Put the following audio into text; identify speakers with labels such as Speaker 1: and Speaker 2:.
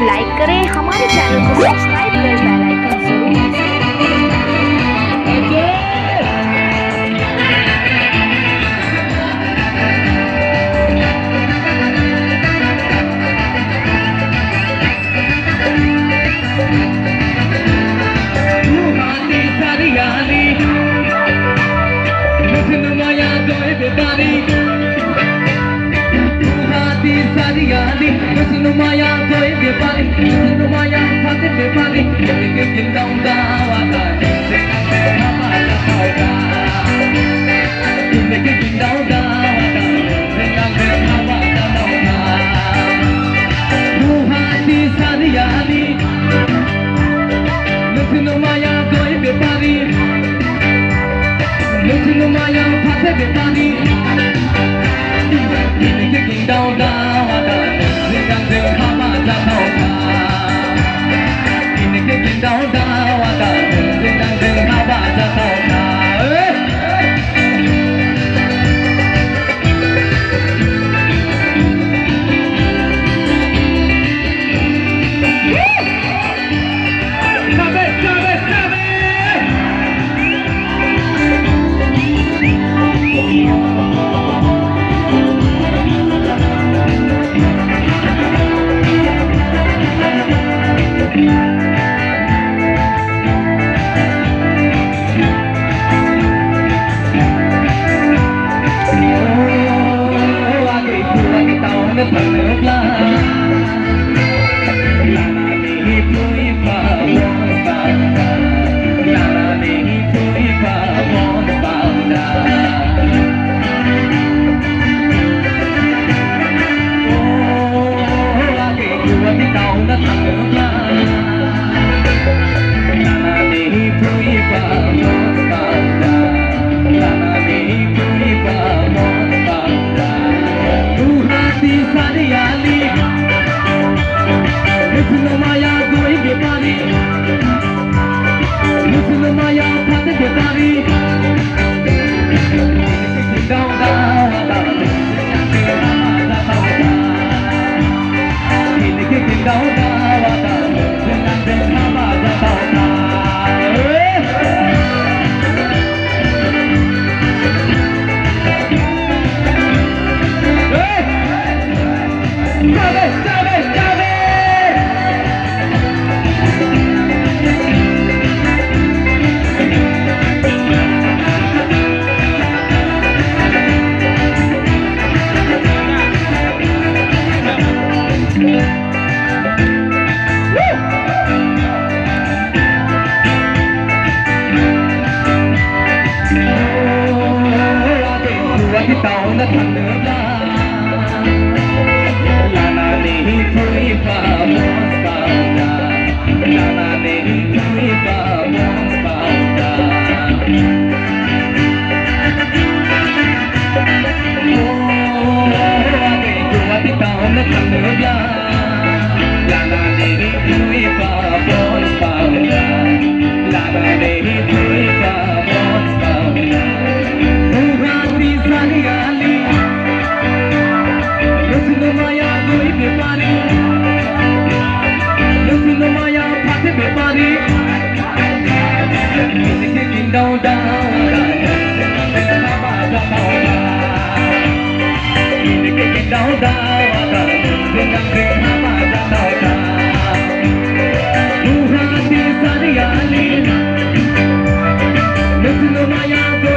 Speaker 1: Like करें, हमारे channel को सब्सक्राइब करें, बेल आइकन जरूर
Speaker 2: Maya koi be pari, no maya phate be pari, ke jindau da wata, se hama da sauda, ke jindau da wata, se hama da sauda. Ruhati sariyani, no maya koi be pari, no maya phate be pari, ke jindau da wata. Down, down, down, how about that? Maya, go,